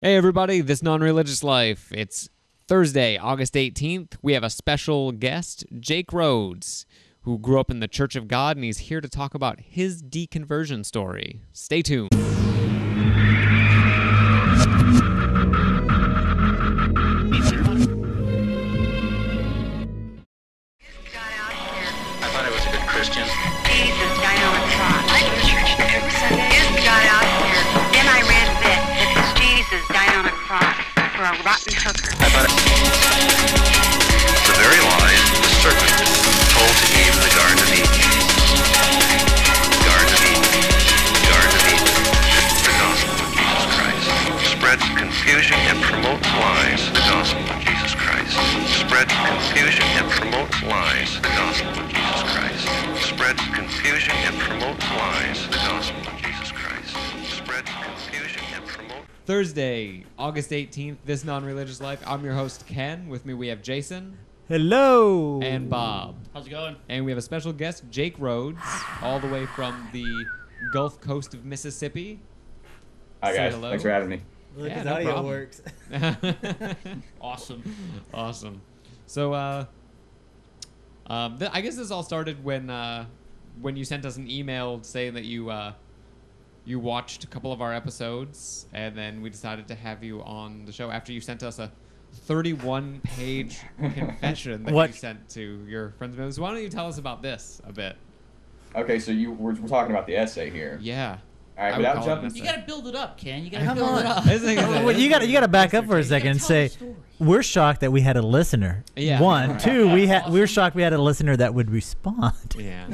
Hey everybody, this non-religious life. It's Thursday, August 18th. We have a special guest, Jake Rhodes, who grew up in the Church of God, and he's here to talk about his deconversion story. Stay tuned. I thought I was a good Christian. Jesus died on a cross. I go to church every Sunday. This got out here. Then I read this, that Jesus died on a cross for a rotten hooker. I thought The very lies the serpent told to Eve in the Garden of Eden. Garden of Eden. Garden of Eden. The gospel of Jesus Christ. Spreads confusion and promotes lies. The gospel of Jesus Christ. Spreads confusion and promotes lies. The gospel of Jesus Christ. Spreads confusion and promotes lies. The gospel of Jesus Christ. Spreads confusion and promotes. Thursday, August 18th, this non-religious life. I'm your host, Ken. With me we have Jason Hello. and Bob. How's it going? And we have a special guest, Jake Rhodes, all the way from the Gulf Coast of Mississippi. Hi Say guys, hello. thanks for having me. Look, Yeah, his no audio problem. works. Awesome. Awesome. So, I guess this all started when you sent us an email saying that you watched a couple of our episodes, and then we decided to have you on the show after you sent us a 31-page confession that What? you sent to your friends and members. Why don't you tell us about this a bit? Okay, so we're talking about the essay here. Yeah. All right, I would without call it jumping, an You essay. gotta build it up, Ken. You gotta Come build on. it up. This thing is a- Well, you got to back up for a second and tell say the story. we're shocked that we had a listener. Yeah. One, two, we Awesome. we're shocked we had a listener that would respond. Yeah,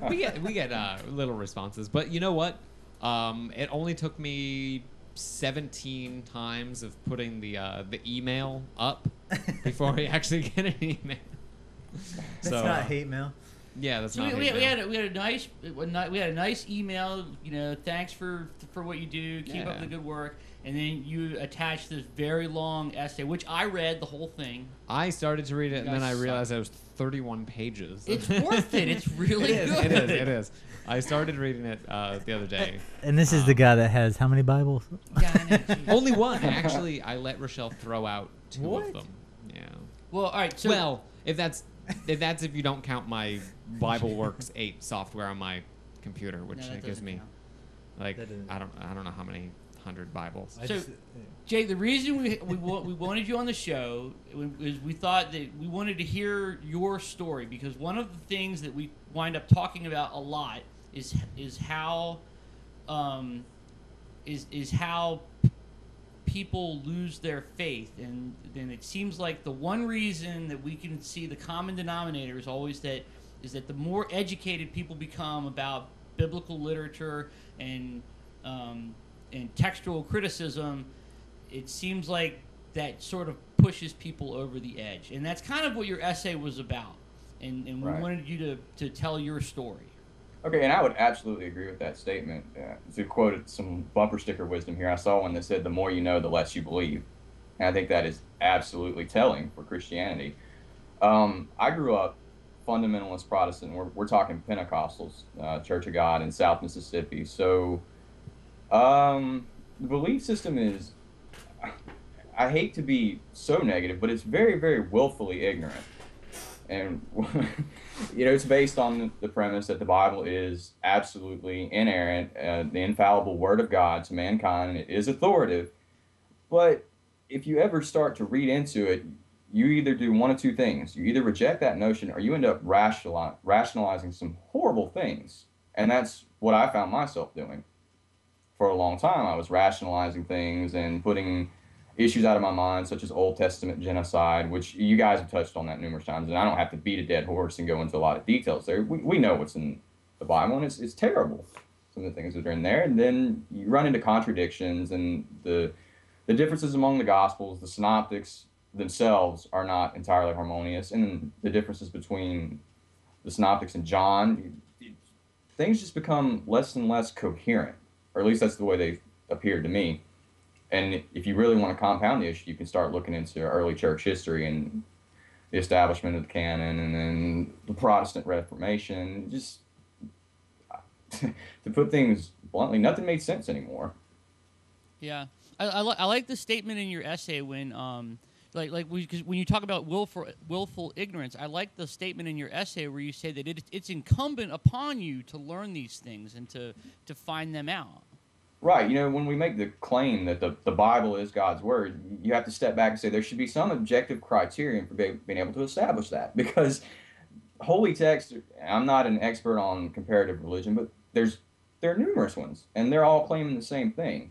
we get little responses, but you know what? It only took me 17 times of putting the email up before I actually get an email. hate mail. Yeah, that's So not. we hate mail. had a nice email. You know, thanks for what you do. Keep up Yeah. the good work. And then you attached this very long essay, which I read the whole thing. I started to read it, and You then I guys realized it was 31 pages. It's worth it. It's really It is. good. It is. It is. I started reading it the other day. And this is the guy that has how many Bibles? Yeah, I know. Geez. Only one, actually. I let Rochelle throw out two What? of them. Yeah. Well, all right. So Well, if you don't count my BibleWorks 8 software on my computer, which No, that gives doesn't me count. like That doesn't- I don't know how many 100 Bibles. So, Jay, the reason we wanted you on the show is we thought that we wanted to hear your story, because one of the things that we wind up talking about a lot is how people lose their faith, and then it seems like the one reason that we can see the common denominator is always that the more educated people become about biblical literature and textual criticism, it seems like that sort of pushes people over the edge. And that's kind of what your essay was about. And we Right. wanted you to tell your story. okay, and I would absolutely agree with that statement. To quote some bumper sticker wisdom here, I saw one that said, "The more you know, the less you believe," and I think that is absolutely telling for Christianity. I grew up fundamentalist Protestant. We're talking Pentecostals, Church of God in South Mississippi. So the belief system is, I hate to be so negative, but it's very, very willfully ignorant. And, it's based on the premise that the Bible is absolutely inerrant, the infallible Word of God to mankind, and it is authoritative. But if you ever start to read into it, you either do one of two things. You either reject that notion, or you end up rationalizing some horrible things. And that's what I found myself doing. For a long time, I was rationalizing things and putting issues out of my mind, such as Old Testament genocide, which you guys have touched on that numerous times, and I don't have to beat a dead horse and go into a lot of details there. We know what's in the Bible, and it's terrible, some of the things that are in there. And then you run into contradictions, and the differences among the Gospels. The synoptics themselves are not entirely harmonious, and the differences between the synoptics and John, things just become less and less coherent, or at least that's the way they appeared to me. And if you really want to compound the issue, you can start looking into early church history and the establishment of the canon, and then the Protestant Reformation. Just to put things bluntly, nothing made sense anymore. Yeah. I like the statement in your essay when because when you talk about willful ignorance, I like the statement in your essay where you say that it's incumbent upon you to learn these things and to find them out. Right. You know, when we make the claim that the Bible is God's word, you have to step back and say there should be some objective criterion for being able to establish that. Because holy text, I'm not an expert on comparative religion, but there are numerous ones, and they're all claiming the same thing.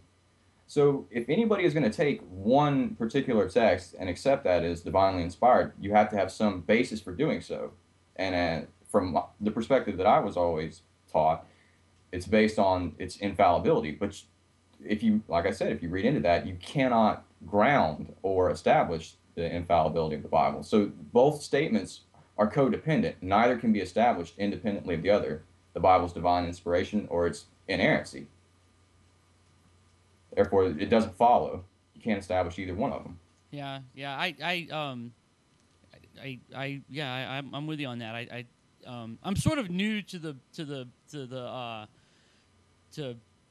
So if anybody is going to take one particular text and accept that as divinely inspired, you have to have some basis for doing so. And from the perspective that I was always taught, it's based on its infallibility. But if you, like I said, if you read into that, you cannot ground or establish the infallibility of the Bible. So both statements are codependent. Neither can be established independently of the other. The Bible's divine inspiration or its inerrancy. Therefore, it doesn't follow. You can't establish either one of them. Yeah. I'm with you on that. I'm sort of new to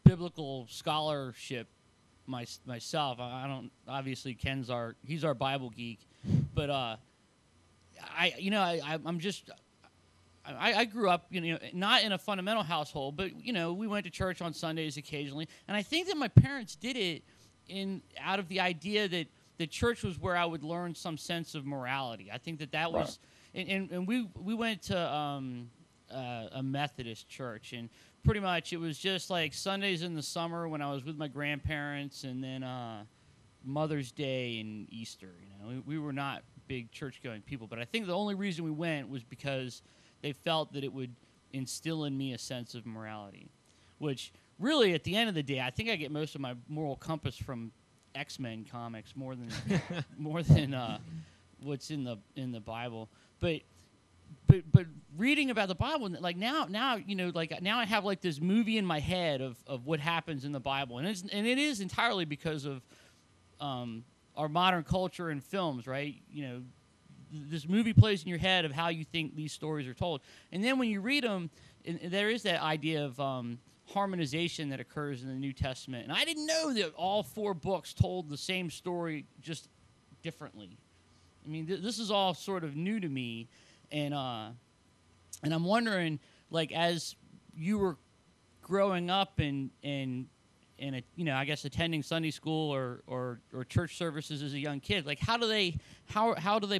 biblical scholarship myself. I don't, obviously he's our Bible geek, but I grew up, not in a fundamental household, but we went to church on Sundays occasionally, and I think that my parents did it out of the idea that the church was where I would learn some sense of morality. I think that was, and we went to a Methodist church, and pretty much it was just like Sundays in the summer when I was with my grandparents, and then Mother's Day and Easter. We were not big church-going people, but I think the only reason we went was because they felt that it would instill in me a sense of morality, which really, at the end of the day, I think I get most of my moral compass from X-Men comics more than what's in the Bible. But reading about the Bible, like now I have like this movie in my head of what happens in the Bible, and it is entirely because of our modern culture and films, right? This movie plays in your head of how you think these stories are told. And then when you read them, there is that idea of harmonization that occurs in the New Testament. And I didn't know that all 4 books told the same story just differently. I mean, this is all sort of new to me. And I'm wondering, like, as you were growing up and I guess attending Sunday school or church services as a young kid, like how do they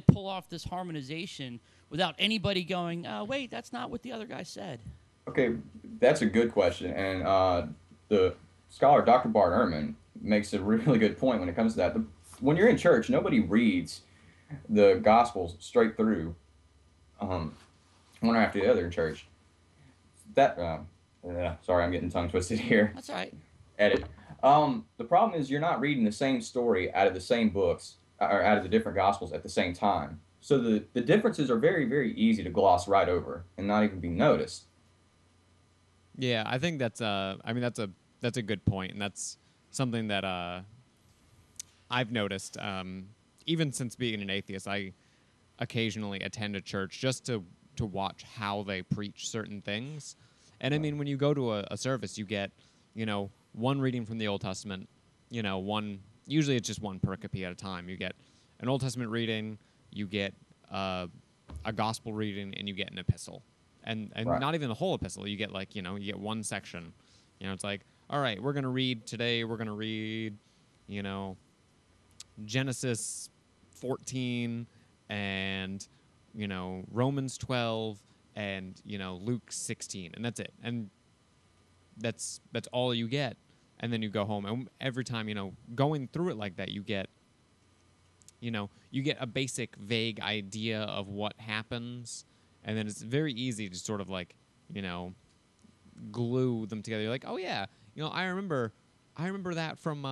pull off this harmonization without anybody going, wait, that's not what the other guy said? Okay, that's a good question, and the scholar Dr. Bart Ehrman makes a really good point when it comes to that. When you're in church, nobody reads the Gospels straight through, one after the other in church. Sorry, I'm getting tongue twisted here. That's all right. Edit. The problem is you're not reading the same story out of the same books or out of the different Gospels at the same time. So the differences are very, very easy to gloss right over and not even be noticed. Yeah, I think that's a good point, and that's something that I've noticed. Even since being an atheist, I occasionally attend a church just to watch how they preach certain things. And I mean, when you go to a service, you get, one reading from the Old Testament, usually it's just one pericope at a time. You get an Old Testament reading, you get a gospel reading, and you get an epistle. And right. Not even the whole epistle. You get you get one section. It's like, all right, we're going to read, Genesis 14 and, Romans 12 and, Luke 16. And that's it. And that's all you get. And then you go home. And every time, going through it like that, you get a basic vague idea of what happens. And then it's very easy to sort of glue them together. You're like, oh yeah, I remember that from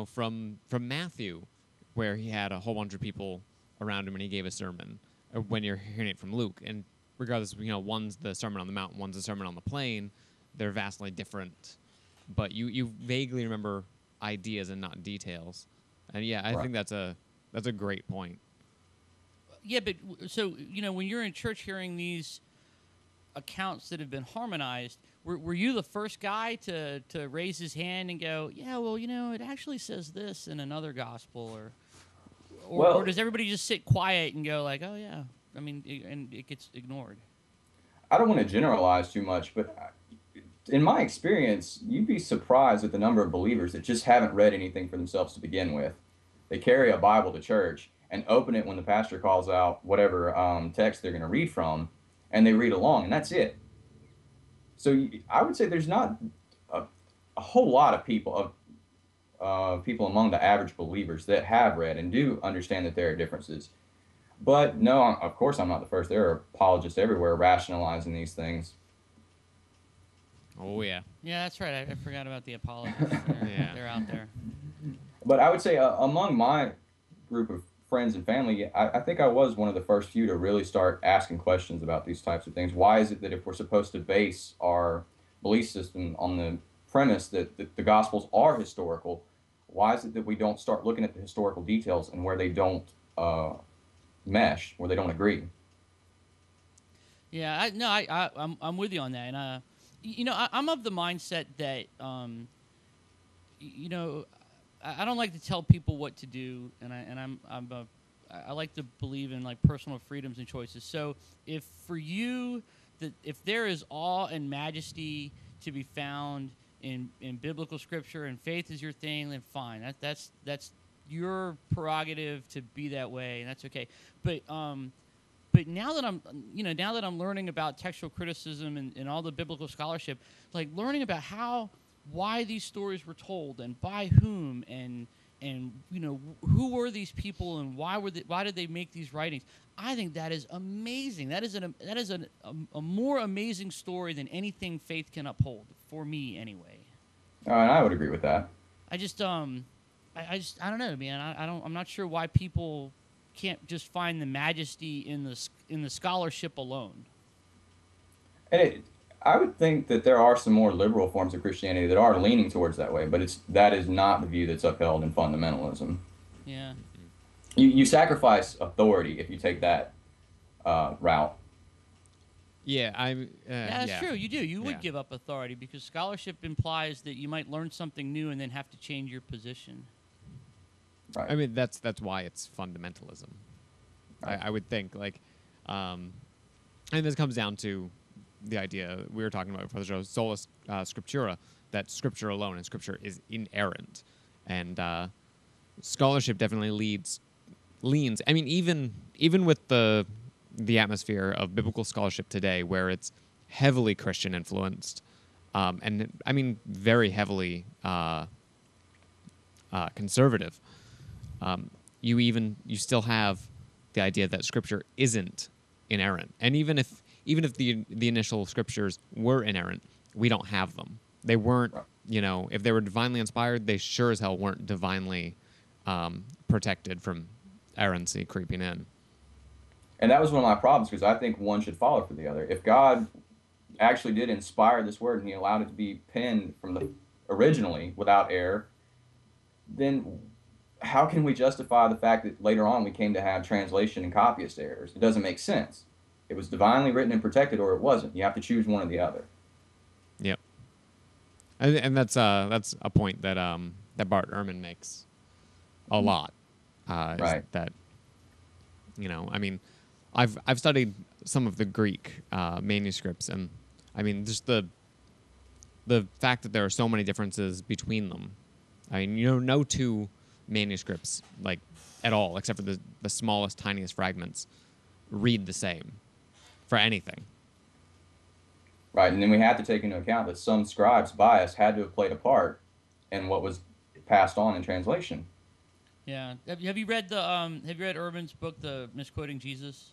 from Matthew, where he had a whole bunch of people around him and he gave a sermon. Or when you're hearing it from Luke, and regardless, one's the Sermon on the Mount, one's the Sermon on the Plain, they're vastly different. But you vaguely remember ideas and not details. And yeah, I think that's a great point. Yeah, but so when you're in church hearing these accounts that have been harmonized, were you the first guy to raise his hand and go, yeah, well, it actually says this in another gospel, or does everybody just sit quiet and go like, oh yeah, I mean, and it gets ignored? I don't want to generalize too much, but in my experience, you'd be surprised at the number of believers that just haven't read anything for themselves to begin with. They carry a Bible to church and open it when the pastor calls out whatever text they're going to read from, and they read along, and that's it. So I would say there's not a whole lot of people among the average believers that have read and do understand that there are differences. But no, of course I'm not the first. There are apologists everywhere rationalizing these things. Oh, yeah. Yeah, that's right. I forgot about the apologists. They're out there. But I would say among my group of friends and family, I think I was one of the first few to really start asking questions about these types of things. Why is it that if we're supposed to base our belief system on the premise that the Gospels are historical, why is it that we don't start looking at the historical details and where they don't mesh, where they don't agree? Yeah, I'm with you on that, and I'm of the mindset that I don't like to tell people what to do, and I like to believe in like personal freedoms and choices. So if for you if there is awe and majesty to be found in biblical scripture and faith is your thing, then fine. That's your prerogative to be that way, and that's okay. But now that I'm learning about textual criticism and all the biblical scholarship, like learning about why these stories were told and by whom and who were these people and why did they make these writings, I think that is amazing. That is a more amazing story than anything faith can uphold, for me anyway. And I would agree with that. I don't know, man. I'm not sure why people can't just find the majesty in the scholarship alone. And I would think that there are some more liberal forms of Christianity that are leaning towards that way, but that is not the view that's upheld in fundamentalism. Yeah. You sacrifice authority if you take that route. Yeah, that's true. You do. You would give up authority because scholarship implies that you might learn something new and then have to change your position. Right. I mean, that's why it's fundamentalism. Right. I would think, like, and this comes down to the idea we were talking about before the show, sola scriptura, that scripture alone and scripture is inerrant, and scholarship definitely leans. I mean, even with the atmosphere of biblical scholarship today, where it's heavily Christian influenced, and I mean very heavily conservative. You still have the idea that scripture isn't inerrant, and even if the initial scriptures were inerrant, we don't have them. They weren't, if they were divinely inspired, they sure as hell weren't divinely protected from errancy creeping in. And that was one of my problems, because I think one should follow for the other. If God actually did inspire this word and he allowed it to be penned from originally without error, then how can we justify the fact that later on we came to have translation and copyist errors? It doesn't make sense. It was divinely written and protected, or it wasn't. You have to choose one or the other. Yep. And that's a point that Bart Ehrman makes a lot. Right. That, I mean, I've studied some of the Greek manuscripts, and I mean just the fact that there are so many differences between them. I mean, no two manuscripts, like, at all, except for the smallest, tiniest fragments, read the same for anything. Right, and then we have to take into account that some scribes' bias had to have played a part in what was passed on in translation. Yeah. Have you read Ehrman's book, The Misquoting Jesus?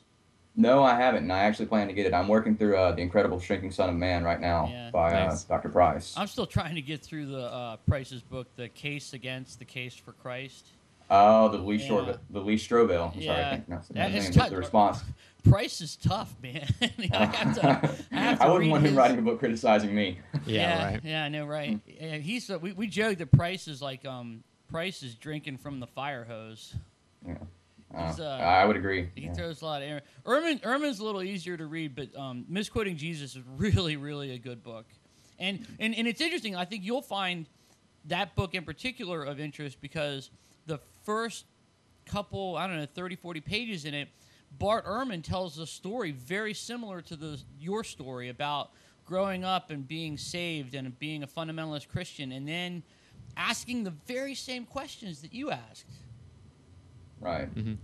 No, I haven't, and I actually plan to get it. I'm working through The Incredible Shrinking Son of Man right now by Nice. Dr. Price. I'm still trying to get through the Price's book, The Case Against the Case for Christ. Oh, the Lee Strobel. I'm sorry, I can't pronounce the response. Price is tough, man. I have to I wouldn't read want him his... writing a book criticizing me. Right. Yeah, I know, right? And we joke that Price is like Price is drinking from the fire hose. Yeah. I would agree. He throws a lot of air. Ehrman's a little easier to read, but Misquoting Jesus is really, really a good book. And it's interesting. I think you'll find that book in particular of interest because the first couple, 30, 40 pages in it, Bart Ehrman tells a story very similar to your story about growing up and being saved and being a fundamentalist Christian, and then asking the very same questions that you asked. Right. Mm-hmm.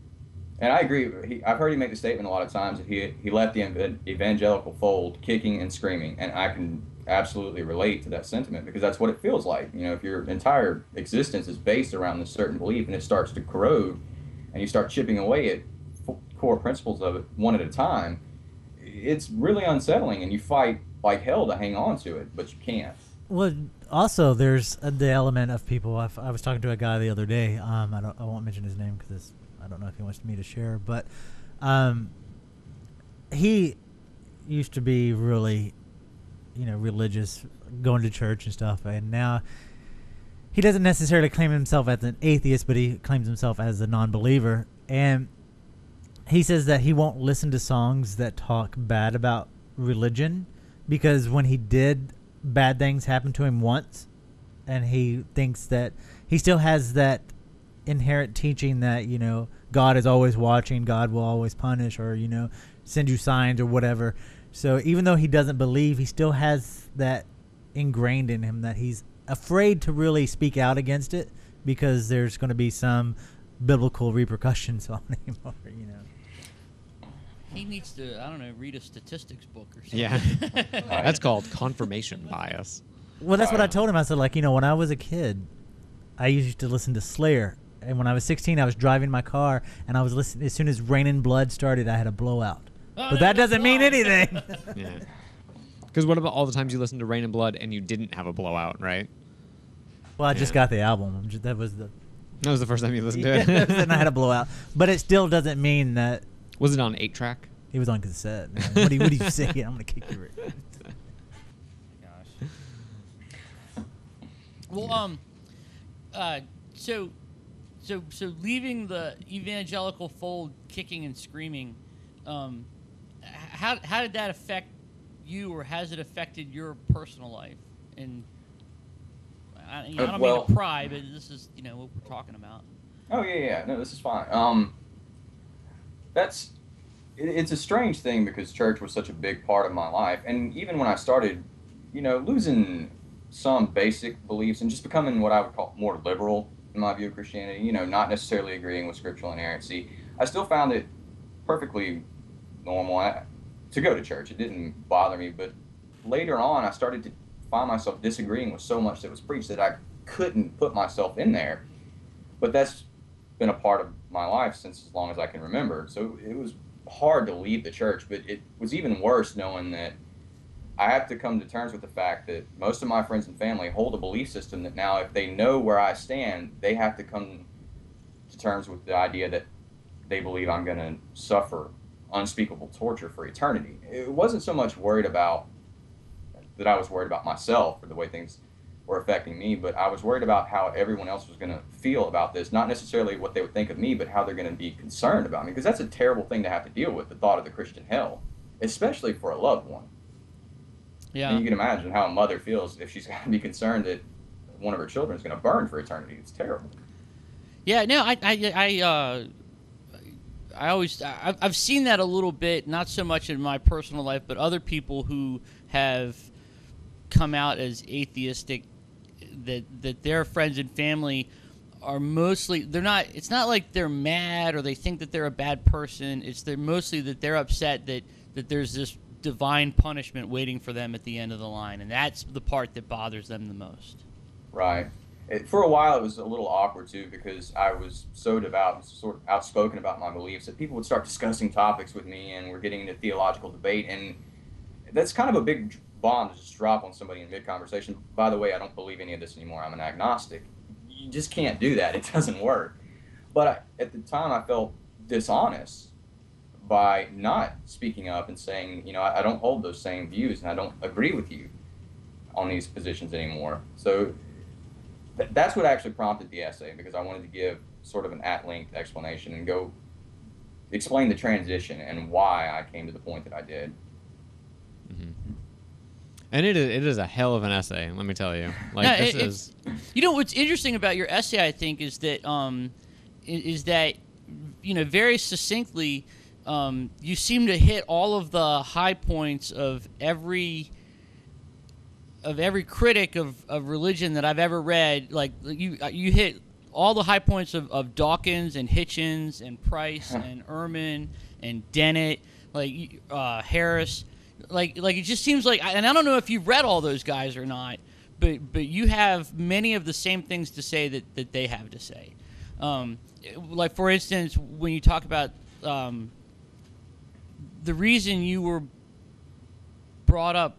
And I agree. I've heard him make the statement a lot of times that he left the evangelical fold kicking and screaming, and I can absolutely relate to that sentiment because that's what it feels like. You know, if your entire existence is based around this certain belief and it starts to corrode, and you start chipping away at core principles of it one at a time, it's really unsettling, and you fight like hell to hang on to it, but you can't. Well, also there's the element of people. I was talking to a guy the other day. I won't mention his name because I don't know if he wants me to share, but he used to be really, religious, going to church and stuff, and now he doesn't necessarily claim himself as an atheist, but he claims himself as a non-believer, and he says that he won't listen to songs that talk bad about religion because when he did, bad things happen to him once, and he thinks that he still has that inherent teaching that, God is always watching, God will always punish, or, send you signs or whatever. So even though he doesn't believe, he still has that ingrained in him that he's afraid to really speak out against it because there's going to be some biblical repercussions on him, or, He needs to, read a statistics book or something. Yeah. That's called confirmation bias. Well, that's what I told him. I said, when I was a kid, I used to listen to Slayer. And when I was 16, I was driving my car, and I was listening. As soon as Rain and Blood started, I had a blowout. But that doesn't mean anything. Yeah. Because what about all the times you listened to Rain and Blood and you didn't have a blowout, right? Well, I just got the album. That was the first time you listened to it. Then I had a blowout. But it still doesn't mean that. Was it on 8-track? He was on cassette, man. What do you say? I'm going to kick your Well, so leaving the evangelical fold, kicking and screaming, how did that affect you, or has it affected your personal life? And I don't mean to pry, but this is what we're talking about. Oh yeah, no, this is fine. It's a strange thing because church was such a big part of my life, and even when I started, losing some basic beliefs and just becoming what I would call more liberal in my view of Christianity, not necessarily agreeing with scriptural inerrancy, I still found it perfectly normal to go to church. It didn't bother me, but later on I started to find myself disagreeing with so much that was preached that I couldn't put myself in there. But that's been a part of my life since as long as I can remember. So it was hard to leave the church, but it was even worse knowing that I have to come to terms with the fact that most of my friends and family hold a belief system that now if they know where I stand, they have to come to terms with the idea that they believe I'm going to suffer unspeakable torture for eternity. It wasn't so much worried about that I was worried about myself or the way things were affecting me, but I was worried about how everyone else was going to feel about this, not necessarily what they would think of me, but how they're going to be concerned about me, because that's a terrible thing to have to deal with, the thought of the Christian hell, especially for a loved one. Yeah. And you can imagine how a mother feels if she's going to be concerned that one of her children is going to burn for eternity. It's terrible. Yeah, no, I've seen that a little bit, not so much in my personal life, but other people who have come out as atheistic, that their friends and family are mostly, it's not like they're mad or they think that they're a bad person. They're mostly that they're upset that there's this divine punishment waiting for them at the end of the line, and that's the part that bothers them the most. Right. For a while, it was a little awkward, too, because I was so devout and sort of outspoken about my beliefs that people would start discussing topics with me, and we're getting into theological debate, and that's kind of a big bomb to just drop on somebody in mid-conversation. By the way, I don't believe any of this anymore. I'm an agnostic. You just can't do that. It doesn't work. But at the time, I felt dishonest by not speaking up and saying, I don't hold those same views, and I don't agree with you on these positions anymore. So that's what actually prompted the essay, because I wanted to give sort of an at-length explanation and go explain the transition and why I came to the point that I did. Mm-hmm. And it is a hell of an essay, let me tell you. Like No, this it's- is You know what's interesting about your essay, I think, is that very succinctly, you seem to hit all of the high points of every critic of religion that I've ever read. Like you hit all the high points of Dawkins and Hitchens and Price and Ehrman and Dennett, Harris. Like it just seems like, and I don't know if you've read all those guys or not, but you have many of the same things to say that they have to say. Like for instance, when you talk about the reason you were brought up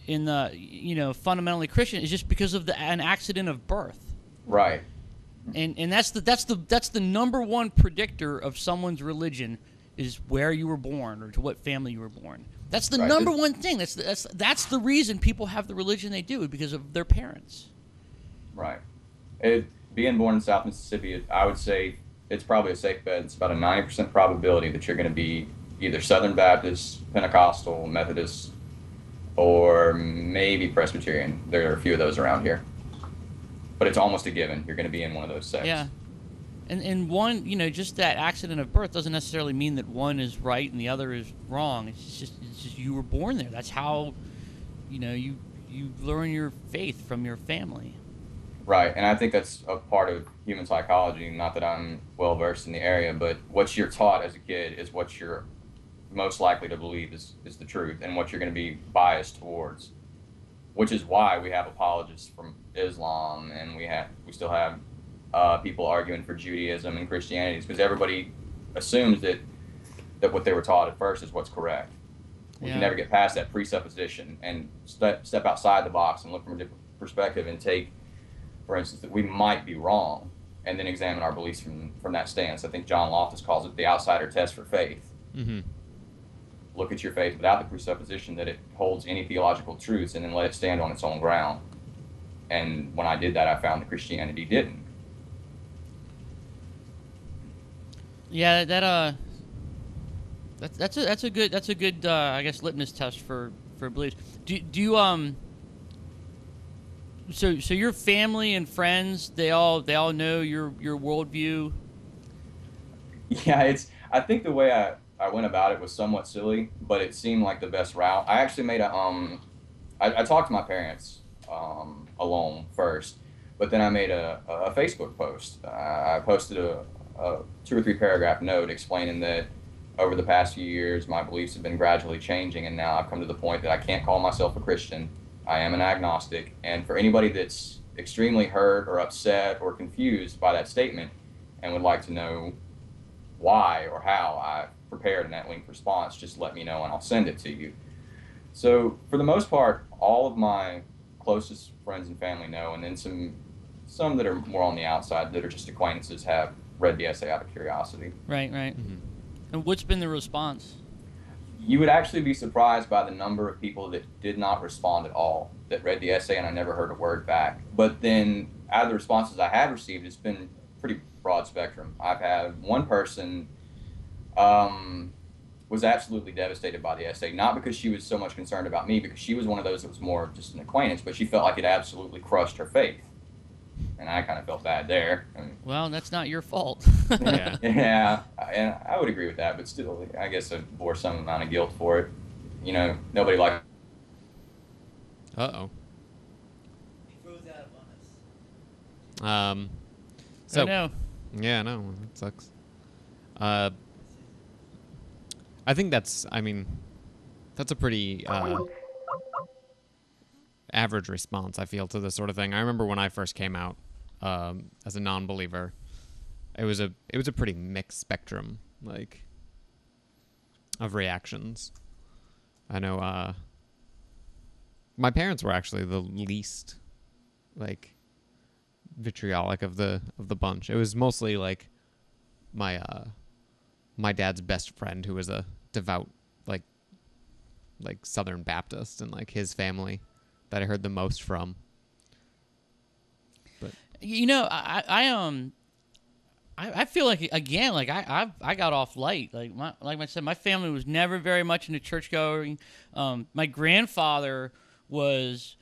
in the fundamentally Christian is just because of an accident of birth. Right. And that's the number one predictor of someone's religion is where you were born or to what family you were born. That's the number one thing. That's the reason people have the religion they do, because of their parents. Right. Being born in South Mississippi, I would say it's probably a safe bet. It's about a 90% probability that you're going to be either Southern Baptist, Pentecostal, Methodist, or maybe Presbyterian. There are a few of those around here. But it's almost a given. You're going to be in one of those sects. Yeah. And one, just that accident of birth doesn't necessarily mean that one is right and the other is wrong. It's just you were born there. That's how, you learn your faith from your family. Right, and I think that's a part of human psychology. Not that I'm well versed in the area, but what you're taught as a kid is what you're most likely to believe is the truth, and what you're going to be biased towards. Which is why we have apologists from Islam, and we still have people arguing for Judaism and Christianity, because everybody assumes that what they were taught at first is what's correct. We can never get past that presupposition and step outside the box and look from a different perspective and take, for instance, that we might be wrong, and then examine our beliefs from that stance. I think John Loftus calls it the outsider test for faith. Mm-hmm. Look at your faith without the presupposition that it holds any theological truths, and then let it stand on its own ground. And when I did that, I found that Christianity didn't. Yeah, that's a good I guess litmus test for beliefs. Do you so your family and friends, they all know your worldview? Yeah, I think the way I went about it was somewhat silly, but it seemed like the best route. I actually made I talked to my parents alone first, but then I made a Facebook post. I posted a 2 or 3 paragraph note explaining that over the past few years, my beliefs have been gradually changing, and now I've come to the point that I can't call myself a Christian. I am an agnostic, and for anybody that's extremely hurt or upset or confused by that statement and would like to know why or how I prepared in that linked response, just let me know and I'll send it to you. So for the most part, all of my closest friends and family know, and then some that are more on the outside that are just acquaintances have read the essay out of curiosity. Right. Mm-hmm. And what's been the response? You would actually be surprised by the number of people that did not respond at all, that read the essay and I never heard a word back. But then out of the responses I have received, it's been pretty broad spectrum. I've had one person was absolutely devastated by the essay, not because she was so much concerned about me, because she was one of those that was more just an acquaintance, but she felt like it absolutely crushed her faith. And I kind of felt bad there. Well, that's not your fault. Yeah. Yeah, and I would agree with that, but still, I guess I bore some amount of guilt for it. Nobody liked. Uh-oh. He froze out on us. So I know. Yeah, no, it sucks. I think that's a pretty average response, I feel, to this sort of thing. I remember when I first came out as a non-believer, it was a pretty mixed spectrum, of reactions. I know my parents were actually the least vitriolic of the bunch. It was mostly my dad's best friend, who was a devout Southern Baptist, and his family that I heard the most from. But I feel like again, like I got off light. Like I said, my family was never very much into church going. My grandfather was,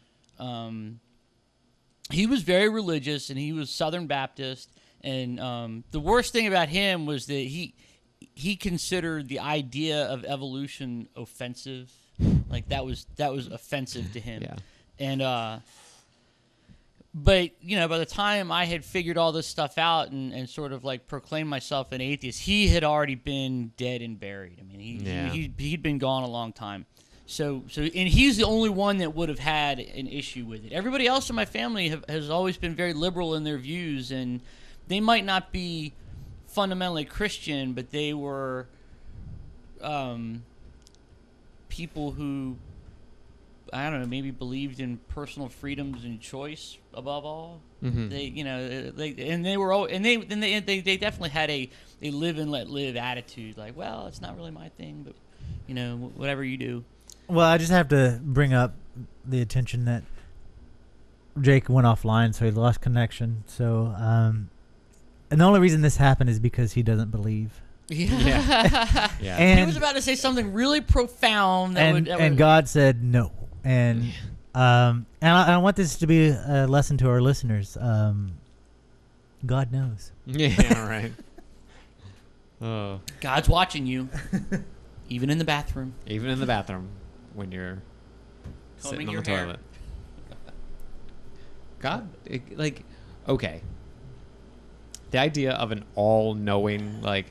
he was very religious, and he was Southern Baptist. And the worst thing about him was that he considered the idea of evolution offensive. Like that was offensive to him. Yeah. And but by the time I had figured all this stuff out and sort of like proclaimed myself an atheist, he had already been dead and buried. I mean, he'd been gone a long time. So and he's the only one that would have had an issue with it. Everybody else in my family has always been very liberal in their views, and they might not be fundamentally Christian, but they were people who, I don't know, maybe believed in personal freedoms and choice above all. Mm-hmm. They definitely had a live and let live attitude. Like, well, it's not really my thing, but whatever you do. Well, I just have to bring up the attention that Jake went offline, so he lost connection. So, and the only reason this happened is because he doesn't believe. Yeah. Yeah. And he was about to say something really profound. And God said no. And I want this to be a lesson to our listeners. God knows. Yeah, right. Oh. God's watching you, even in the bathroom. Even in the bathroom when you're sitting on the toilet. God, okay. The idea of an all-knowing, like,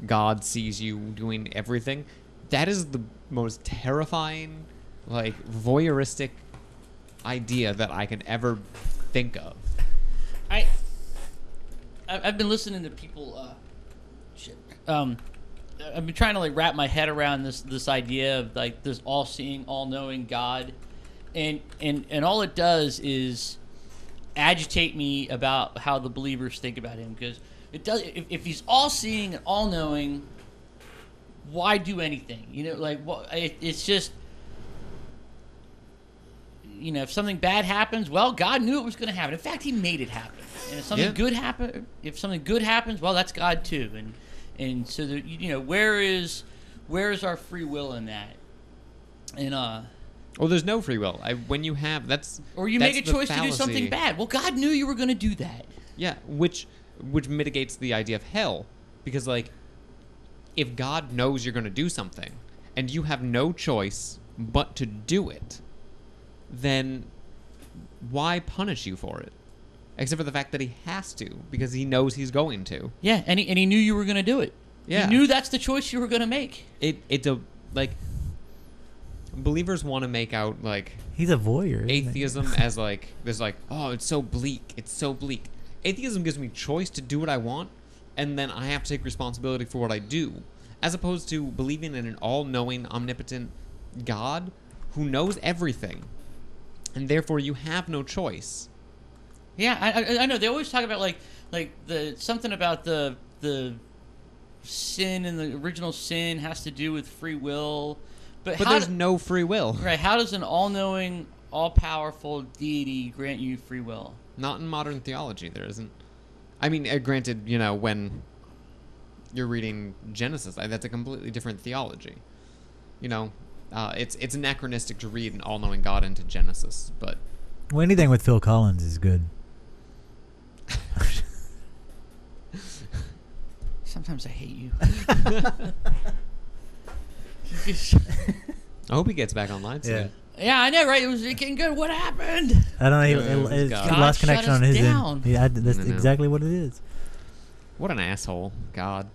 God sees you doing everything, that is the most terrifying, like, voyeuristic idea that I could ever think of. I've been listening to people. I've been trying to like wrap my head around this idea of like this all-seeing, all-knowing God, and all it does is agitate me about how the believers think about him, because it does. If he's all-seeing and all-knowing, why do anything? It's just. If something bad happens, well, God knew it was going to happen. In fact, He made it happen. And if something good happens, well, that's God too. And so where is our free will in that? And well, there's no free will. When you have or you make a choice to do something bad. Well, God knew you were going to do that. Yeah, which mitigates the idea of hell, because like, if God knows you're going to do something and you have no choice but to do it, then why punish you for it? Except for the fact that he has to, because he knows he's going to. Yeah, and he knew you were going to do it. Yeah. He knew that's the choice you were going to make. Believers want to make out, like... He's a voyeur. Atheism as, like, there's like, oh, it's so bleak. It's so bleak. Atheism gives me choice to do what I want, and then I have to take responsibility for what I do. As opposed to believing in an all-knowing, omnipotent God who knows everything. And therefore, you have no choice. Yeah, I know. They always talk about something about the sin, and the original sin has to do with free will. But there's no free will. Right? How does an all-knowing, all-powerful deity grant you free will? Not in modern theology, there isn't. I mean, granted, when you're reading Genesis, that's a completely different theology. It's anachronistic to read an all-knowing God into Genesis, but... Well, anything with Phil Collins is good. Sometimes I hate you. I hope he gets back online soon. Yeah, I know, right? It was getting good. What happened? I don't know. He lost connection on his end. Yeah, that's exactly what it is. What an asshole, God.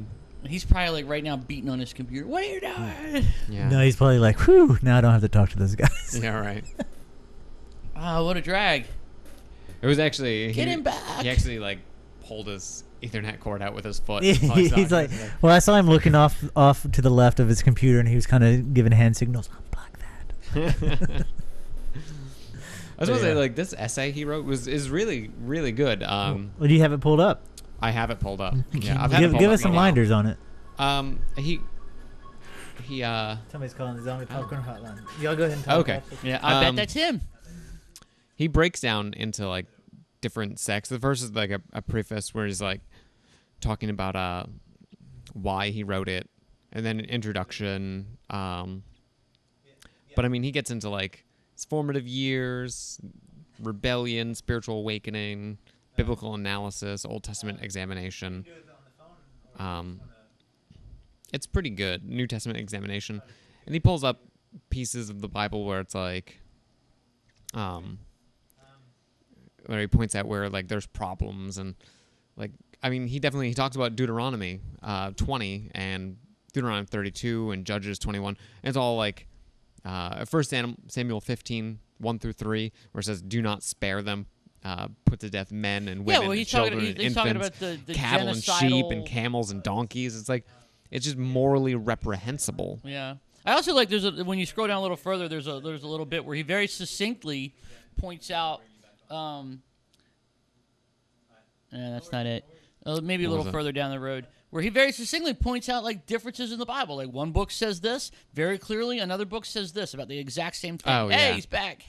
He's probably like right now beating on his computer. What are you doing? Yeah. No, he's probably like, whew, now I don't have to talk to those guys. Yeah, right. Oh, what a drag. It was actually... Get him back. He actually, like, pulled his Ethernet cord out with his foot. He's like, well, I saw him looking off to the left of his computer, and he was kind of giving hand signals. Unplug that. I was going to say, like, this essay he wrote is really, really good. Well, do you have it pulled up? I have it pulled up. Yeah, I've had it pulled give up us some minders on it. He Somebody's calling the Zombie Popcorn Hotline. Y'all go ahead and talk. Okay. Yeah, I bet that's him. He breaks down into like different sects. The first is like a preface where he's like, talking about why he wrote it, and then an introduction. But I mean, he gets into like his formative years, rebellion, spiritual awakening, biblical analysis, Old Testament examination. It's pretty good, New Testament examination, and he pulls up pieces of the Bible where it's like, where he points out where like there's problems, and like I mean he talks about Deuteronomy 20 and Deuteronomy 32 and Judges 21, and it's all like 1 Samuel 15 1 through 3 where it says do not spare them, put to death men and women and children and infants, about the cattle and sheep and camels and donkeys. It's like it's just morally reprehensible. Yeah. I also like when you scroll down a little further, there's a little bit where he very succinctly points out. That's not it. Maybe a little further down the road, where he very succinctly points out like differences in the Bible. Like one book says this very clearly, another book says this about the exact same thing. Oh, hey, yeah. he's back.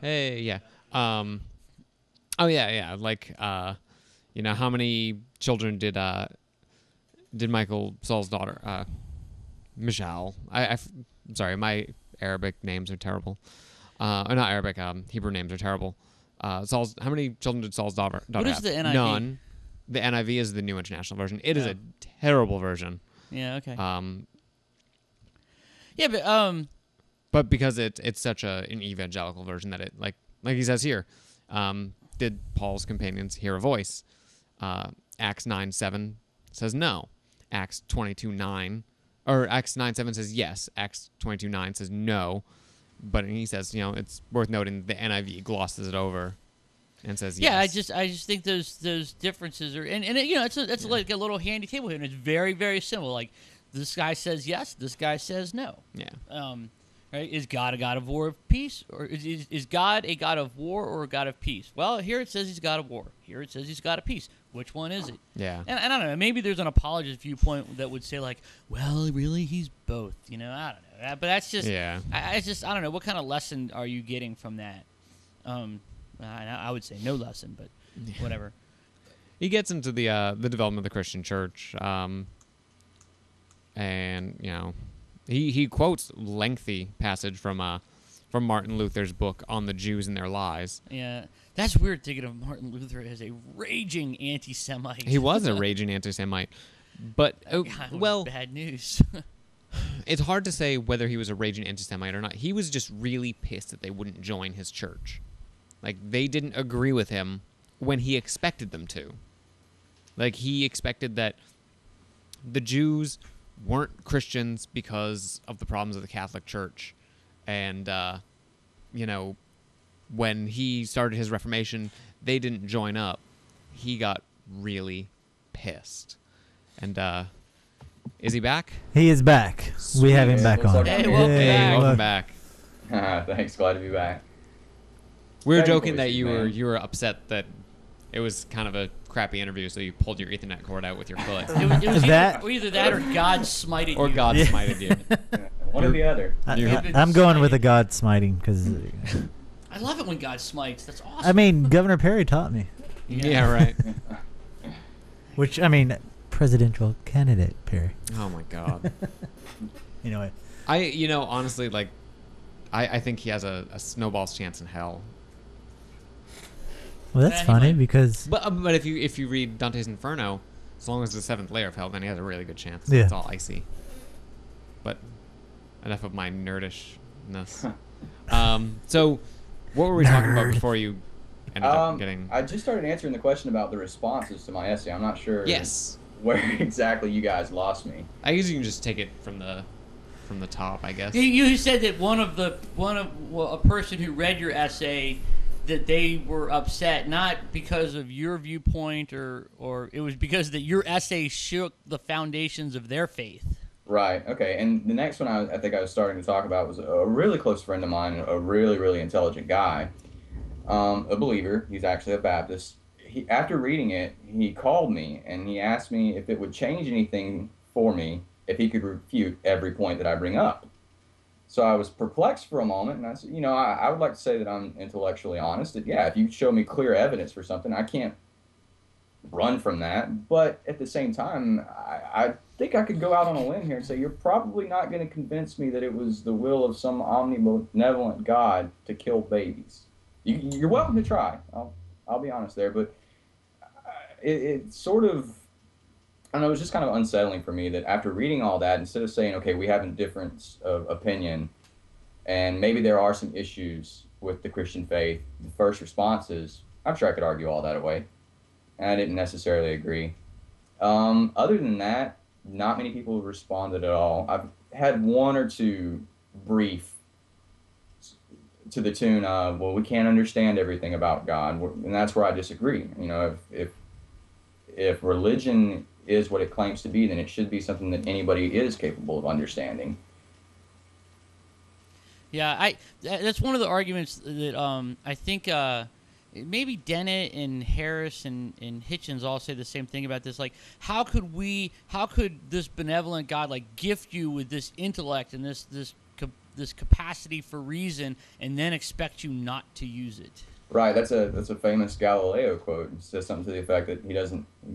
Hey, yeah. Oh yeah. Like, how many children did Michael Saul's daughter, Michal? I'm sorry, my Arabic names are terrible. Or not Arabic. Hebrew names are terrible. How many children did Saul's daughter What is have? the NIV? None. The NIV is the New International Version. It is a terrible version. Yeah. Okay. Yeah, but because it's such an evangelical version that it like he says here, did Paul's companions hear a voice? Acts 9:7 says no. Acts 22:9 or Acts 9:7 says yes. Acts 22:9 says no. But he says, it's worth noting the NIV glosses it over and says yes. Yeah, I just think those differences are and it's like a little handy table here, and it's very, very simple. Like this guy says yes, this guy says no. Yeah. Right? Is God a God of war of peace, or is God a God of war or a God of peace? Well, here it says he's God of war. Here it says he's God of peace. Which one is it? Yeah. And I don't know. Maybe there's an apologist viewpoint that would say like, well, really, he's both. I don't know. But that's just. Yeah. I don't know. What kind of lesson are you getting from that? I would say no lesson, but whatever. He gets into the development of the Christian church, and he quotes lengthy passage from Martin Luther's book on the Jews and their lies. Yeah, that's weird thinking of Martin Luther as a raging anti-Semite. He was a raging anti-Semite, but bad news. It's hard to say whether he was a raging anti-Semite or not. He was just really pissed that they wouldn't join his church. Like, they didn't agree with him when he expected them to. Like, he expected that the Jews weren't Christians because of the problems of the Catholic Church. And, when he started his Reformation, they didn't join up. He got really pissed. And, is he back? He is back. Sweet. We have him back on. Hey, welcome back. Welcome back. Thanks, glad to be back. We were Technical joking that issues, you man. were upset that it was kind of a crappy interview, so you pulled your Ethernet cord out with your foot. It was That- either that or God smited Or you. God smited you. One or the other. I'm going with the God smiting because, I love it when God smites. That's awesome. I mean, Governor Perry taught me. Yeah, right. Which, I mean, presidential candidate Perry. Oh my God. Anyway. Honestly, like, I think he has a snowball's chance in hell. Well, that's Yeah, he funny might. because But if you read Dante's Inferno, as long as the seventh layer of hell, then he has a really good chance. Yeah. It's all icy. But enough of my nerdishness. So, what were we talking about before you ended up getting? I just started answering the question about the responses to my essay. I'm not sure Yes. where exactly you guys lost me. I guess you can just take it from the top, I guess. You said that a person who read your essay, that they were upset not because of your viewpoint or it was because that your essay shook the foundations of their faith. Right. Okay. And the next one I think I was starting to talk about was a really close friend of mine, a really, really intelligent guy, a believer. He's actually a Baptist. After reading it, he called me and he asked me if it would change anything for me if he could refute every point that I bring up. So I was perplexed for a moment, and I said, I would like to say that I'm intellectually honest. That, yeah, if you show me clear evidence for something, I can't run from that. But at the same time, I think I could go out on a limb here and say you're probably not going to convince me that it was the will of some omnibenevolent God to kill babies. You're welcome to try. I'll be honest there, but it sort of, I don't know, it was just kind of unsettling for me that after reading all that, instead of saying, okay, we have a difference of opinion, and maybe there are some issues with the Christian faith, the first response is, I'm sure I could argue all that away. And I didn't necessarily agree. Other than that, not many people have responded at all. I've had one or two brief to the tune of, well, we can't understand everything about God, and that's where I disagree. You know, if religion is what it claims to be, then it should be something that anybody is capable of understanding. Yeah, that's one of the arguments that I think maybe Dennett and Harris and Hitchens all say the same thing about this. Like, how could this benevolent God like gift you with this intellect and this capacity for reason, and then expect you not to use it? Right, that's a famous Galileo quote. It says something to the effect that he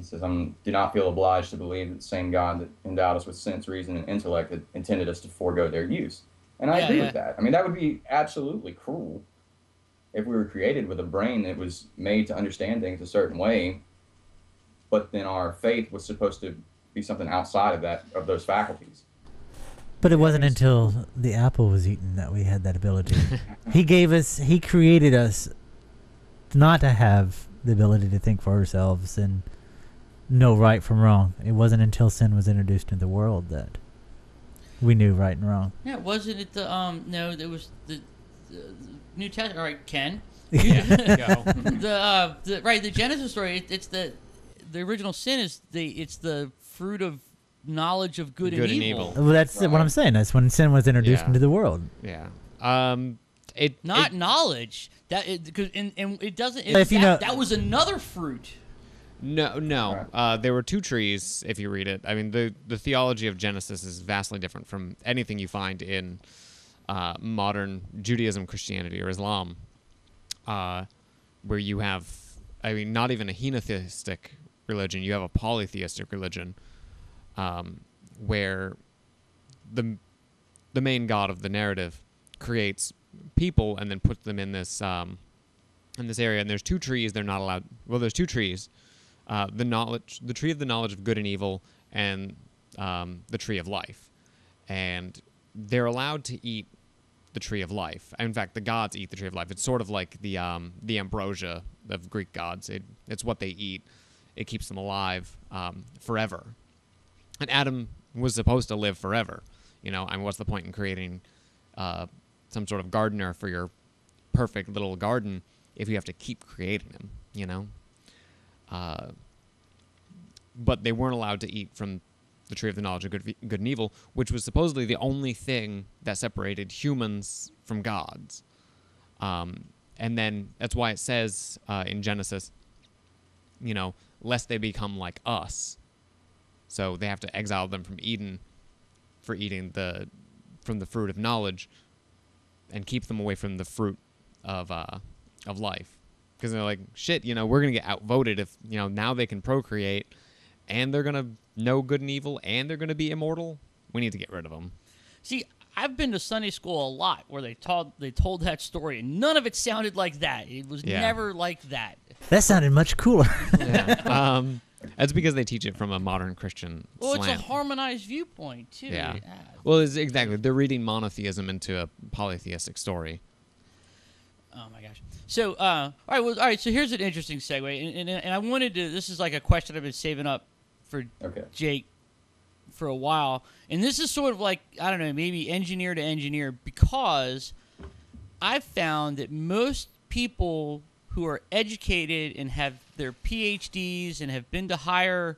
says, do not feel obliged to believe that the same God that endowed us with sense, reason, and intellect had intended us to forego their use. And I agree with that. I mean, that would be absolutely cruel if we were created with a brain that was made to understand things a certain way, but then our faith was supposed to be something outside of those faculties. But it wasn't until the apple was eaten that we had that ability. He created us not to have the ability to think for ourselves and know right from wrong. It wasn't until sin was introduced into the world that we knew right and wrong. Yeah, wasn't it the no, it was the New Testament. All right, Ken. Yeah, go. The Genesis story. It's the original sin is it's the fruit of knowledge of good and evil. Well, that's what I'm saying. That's when sin was introduced into the world. Yeah. Not knowledge. That because and it doesn't. That was another fruit. No. There were two trees, if you read it. I mean, the theology of Genesis is vastly different from anything you find in modern Judaism, Christianity, or Islam, where you have, I mean, not even a henotheistic religion. You have a polytheistic religion, where the main god of the narrative creates people and then puts them in this area. And there's two trees. They're not allowed. Well, there's two trees. The tree of the knowledge of good and evil, and the tree of life, and they're allowed to eat the tree of life. In fact, the gods eat the tree of life. It's sort of like the ambrosia of Greek gods. It's what they eat. It keeps them alive forever. And Adam was supposed to live forever. You know, I mean, what's the point in creating some sort of gardener for your perfect little garden if you have to keep creating him? You know. But they weren't allowed to eat from the tree of the knowledge of good and evil, which was supposedly the only thing that separated humans from gods. And then that's why it says in Genesis, you know, lest they become like us. So they have to exile them from Eden for eating from the fruit of knowledge, and keep them away from the fruit of life. Because they're like, shit, you know, we're going to get outvoted if, you know, now they can procreate, and they're going to know good and evil, and they're going to be immortal. We need to get rid of them. See, I've been to Sunday school a lot where they told that story, and none of it sounded like that. It was never like that. That sounded much cooler. Yeah. That's because they teach it from a modern Christian slant. It's a harmonized viewpoint, too. Yeah. Well, exactly. They're reading monotheism into a polytheistic story. Oh my gosh! So, all right. So here's an interesting segue, and I wanted to. This is like a question I've been saving up for Jake for a while, and this is sort of like, I don't know, maybe engineer to engineer, because I've found that most people who are educated and have their PhDs and have been to higher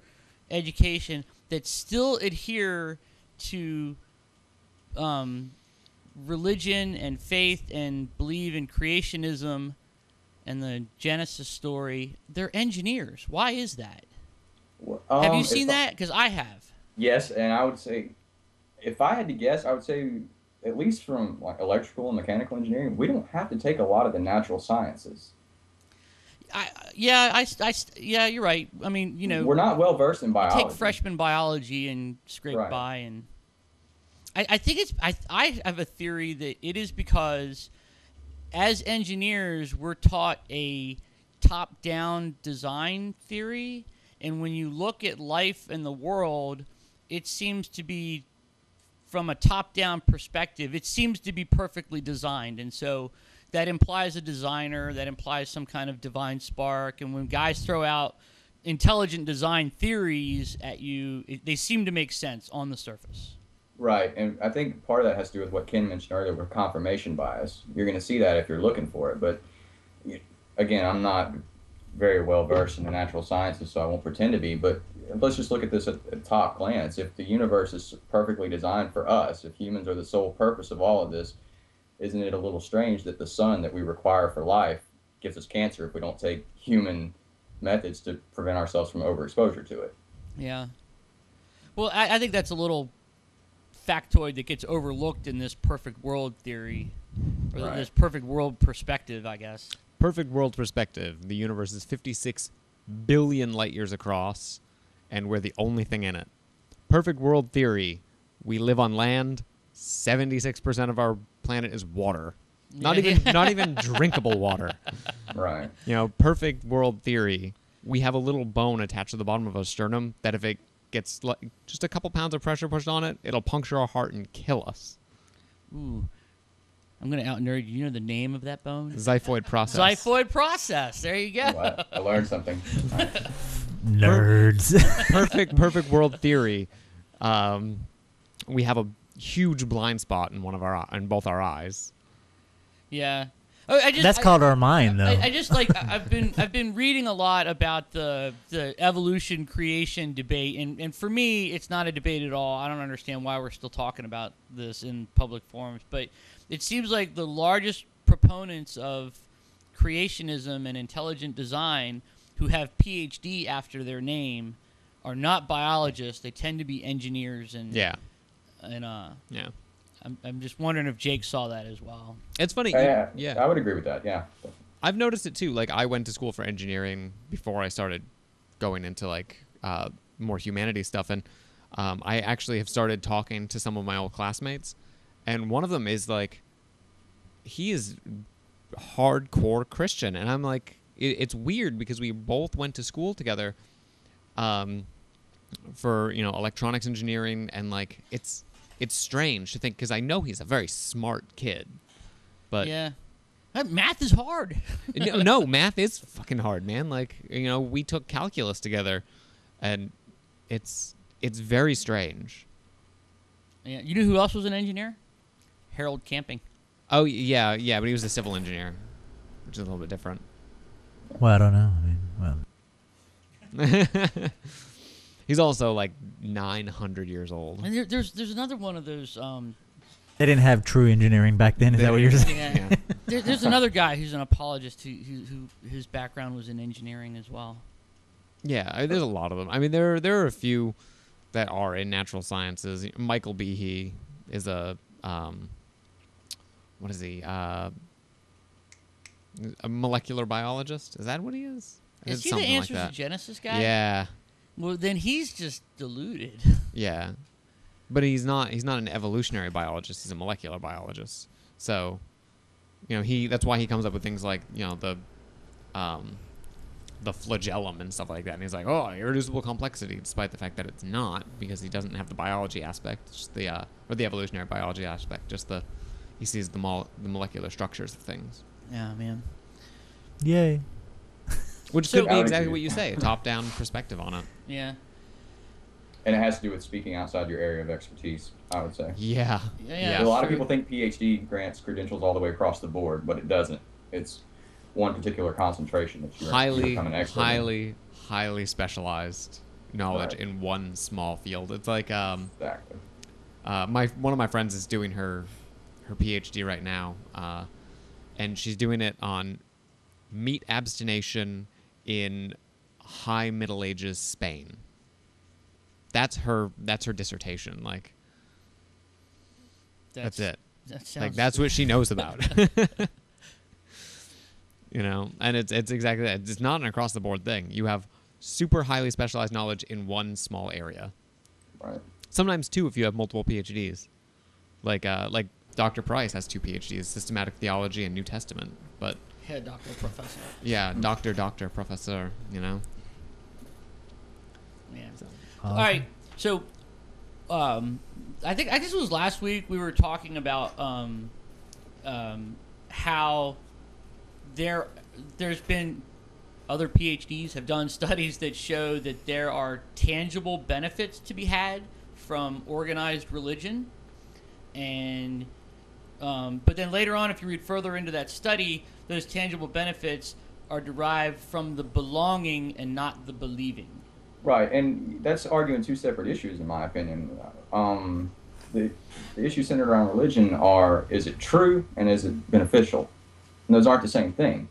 education that still adhere to religion and faith and believe in creationism and the Genesis story, they're engineers. Why is that? Have you seen that? Because I have. Yes, and I would say, if I had to guess, I would say, at least from like electrical and mechanical engineering, we don't have to take a lot of the natural sciences. Yeah, yeah, you're right. I mean, you know, We're not well versed in biology. take freshman biology and scrape Right. by, and I think it's I have a theory that it is because as engineers we're taught a top-down design theory, and when you look at life and the world, it seems to be from a top-down perspective. It seems to be perfectly designed, and so that implies a designer, that implies some kind of divine spark, and when guys throw out intelligent design theories at you, they seem to make sense on the surface. Right, and I think part of that has to do with what Ken mentioned earlier with confirmation bias. You're going to see that if you're looking for it, but again, I'm not very well versed in the natural sciences, so I won't pretend to be, but let's just look at this at top glance. If the universe is perfectly designed for us, if humans are the sole purpose of all of this, isn't it a little strange that the sun that we require for life gives us cancer if we don't take human methods to prevent ourselves from overexposure to it? Yeah. Well, I think that's a little factoid that gets overlooked in this perfect world theory, or Right. this perfect world perspective, I guess. Perfect world perspective. The universe is 56 billion light years across, and we're the only thing in it. Perfect world theory. We live on land. 76% of our planet is water. Not even drinkable water. Right. You know, perfect world theory. We have a little bone attached to the bottom of our sternum that if it gets just a couple pounds of pressure pushed on it, it'll puncture our heart and kill us. Ooh. I'm going to out-nerd you. You know the name of that bone? Xiphoid process. Xiphoid process. There you go. Well, I learned something. Right. Nerds. Perfect world theory. We have a huge blind spot in in both our eyes. Yeah. That's called our mind, though. I just like I've been reading a lot about the evolution creation debate, and for me it's not a debate at all. I don't understand why we're still talking about this in public forums, but it seems like the largest proponents of creationism and intelligent design who have PhD after their name are not biologists. They tend to be engineers and Yeah. I'm just wondering if Jake saw that as well. It's funny. Yeah, I would agree with that. Yeah. I've noticed it too. Like I went to school for engineering before I started going into more humanities stuff, and I actually have started talking to some of my old classmates, and one of them is like, he is hardcore Christian, and I'm like, it's weird because we both went to school together, for electronics engineering, and like it's strange to think because I know he's a very smart kid, but yeah. Math is hard. no, math is fucking hard, man. Like, we took calculus together, and it's very strange. Yeah, you know who else was an engineer? Harold Camping. Oh yeah, but he was a civil engineer, which is a little bit different. Well, I don't know. I mean, well. He's also like 900 years old. And there's another one of those. They didn't have true engineering back then. Is that what you're saying? Yeah. There's another guy who's an apologist who his background was in engineering as well. Yeah, there's a lot of them. I mean, there are a few that are in natural sciences. Michael Behe is a what is he? A molecular biologist? Is that what he is? Is he the Answers to Genesis guy? Yeah. Well, then he's just deluded. Yeah, but he's not an evolutionary biologist. He's a molecular biologist. So, that's why he comes up with things like the flagellum and stuff like that. And he's like, oh, irreducible complexity, despite the fact that it's not, because he doesn't have the biology aspect, just or the evolutionary biology aspect. He sees the molecular structures of things. Yeah, man. Yay. Which could be exactly what you say, a top-down perspective on it. Yeah. And it has to do with speaking outside your area of expertise, I would say. Yeah. A lot of people think PhD grants credentials all the way across the board, but it doesn't. It's one particular concentration that you become an expert in. Highly specialized knowledge in one small field. It's like exactly. One of my friends is doing her PhD right now, and she's doing it on meat abstination in high Middle Ages Spain. That's her dissertation. Like, that's it. That sounds that's what she knows about. You know, and it's exactly that. It's not an across the board thing. You have super highly specialized knowledge in one small area. Right. Sometimes two if you have multiple PhDs. Like Dr. Price has 2 PhDs, systematic theology and New Testament. But Head doctor, professor. yeah, doctor, professor, you know. Yeah. So. All right. So, I think this was last week we were talking about how there's been other PhDs have done studies that show that there are tangible benefits to be had from organized religion, and but then later on, if you read further into that study, those tangible benefits are derived from the belonging and not the believing. Right, and that's arguing 2 separate issues, in my opinion. The issues centered around religion are: is it true and is it beneficial? And those aren't the same thing.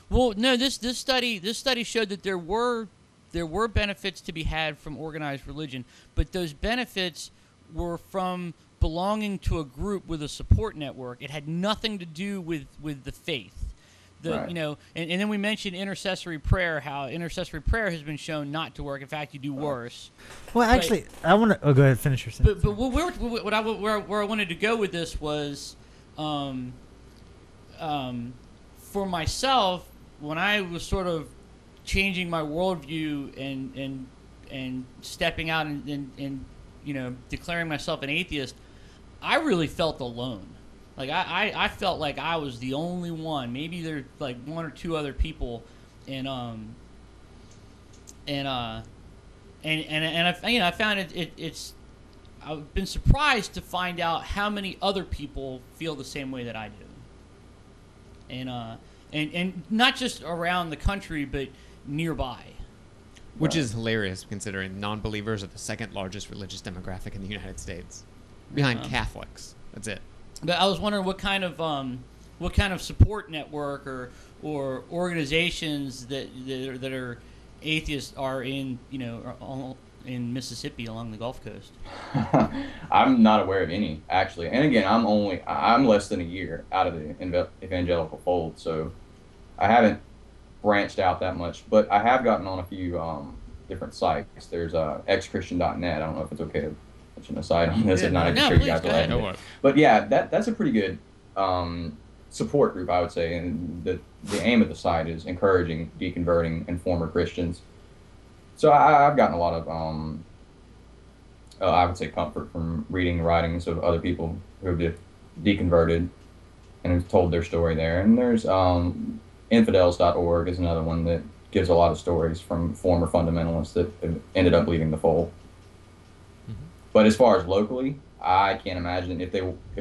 Well, no, this study showed that there were benefits to be had from organized religion, but those benefits were from belonging to a group with a support network. It had nothing to do with the faith. Right. You know, and then we mentioned intercessory prayer, how intercessory prayer has been shown not to work. In fact, you do worse. Well, actually, I want to. Oh, go ahead, finish your sentence. But where I wanted to go with this was, for myself, when I was sort of changing my worldview and stepping out and you know, declaring myself an atheist, I really felt alone. Like I felt like I was the only one. Maybe there's like 1 or 2 other people, and I found it's I've been surprised to find out how many other people feel the same way that I do, and not just around the country but nearby. Which is hilarious considering non-believers are the 2nd largest religious demographic in the United States, behind Catholics. That's it. But I was wondering what kind of support network or organizations that are atheists are in, you know, in Mississippi along the Gulf Coast. I'm not aware of any, actually. And again, I'm less than a year out of the evangelical fold, so I haven't branched out that much. But I have gotten on a few different sites. There's xchristian.net. I don't know if it's okay to mention a site on this. If not, I can sure you guys will add it. But yeah, that's a pretty good support group, I would say. And the aim of the site is encouraging deconverting and former Christians. So I've gotten a lot of, I would say, comfort from reading the writings of other people who have deconverted and have told their story there. And there's infidels.org is another one that gives a lot of stories from former fundamentalists that have ended up leaving the fold. Mm-hmm. But as far as locally, I can't imagine if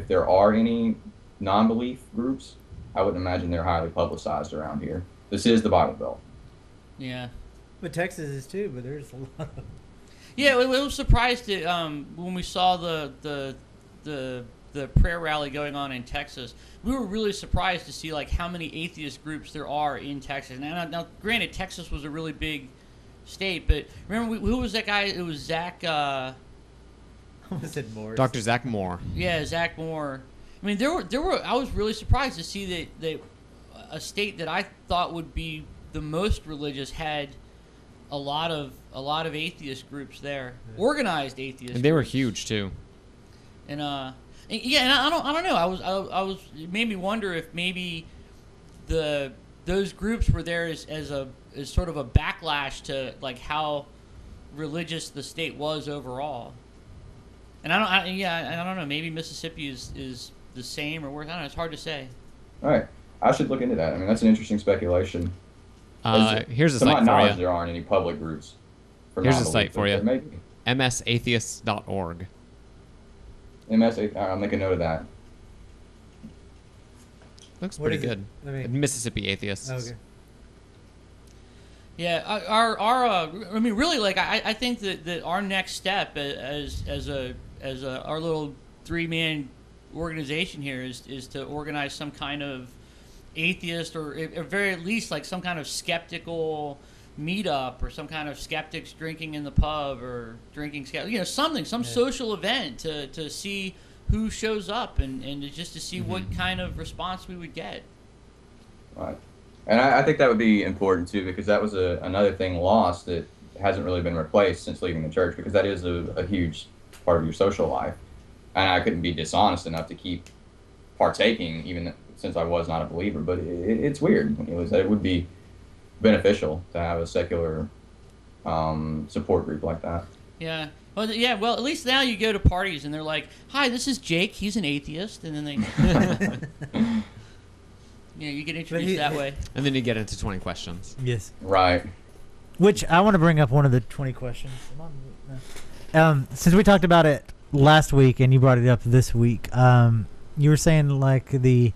there are any non-belief groups, I wouldn't imagine they're highly publicized around here. This is the Bible Belt. Yeah. But Texas is too, but there's a lot of... Yeah, we was surprised when we saw the prayer rally going on in Texas. We were really surprised to see like how many atheist groups there are in Texas. Now granted, Texas was a really big state, but remember who was that guy? It was Zach. Was it Moore? Dr. Zach Moore. Yeah, Zach Moore. I mean, there were. I was really surprised to see that a state that I thought would be the most religious had a lot of atheist groups there, organized atheist. And they were groups. huge too. And yeah, and I don't know. I was it made me wonder if maybe those groups were there as sort of a backlash to like how religious the state was overall. And I don't know. Maybe Mississippi is the same or worse. I don't know. It's hard to say. All right, I should look into that. I mean, that's an interesting speculation. Here's a to site my for knowledge, you. there aren't any public groups. Here's a site for you. Maybe. msatheists.org. I'll make a note of that. Looks pretty good. Mississippi Atheists. Okay. Yeah, I mean, really, like I think that our next step as our little 3-man organization here is to organize some kind of atheist or at very least like some kind of skeptical meetup or some kind of skeptics drinking in the pub or drinking some social event to see who shows up and just to see what kind of response we would get. Right. And I think that would be important too, because that was another thing lost that hasn't really been replaced since leaving the church, because that is a huge part of your social life. And I couldn't be dishonest enough to keep partaking, even since I was not a believer. But it's weird. It would be beneficial to have a secular support group like that. Yeah. Well, yeah. Well, at least now you go to parties and they're like, "Hi, this is Jake. He's an atheist," and then they, you get introduced that way. And then you get into 20 questions. Yes. Right. Which I want to bring up one of the 20 questions. Since we talked about it last week and you brought it up this week, you were saying like the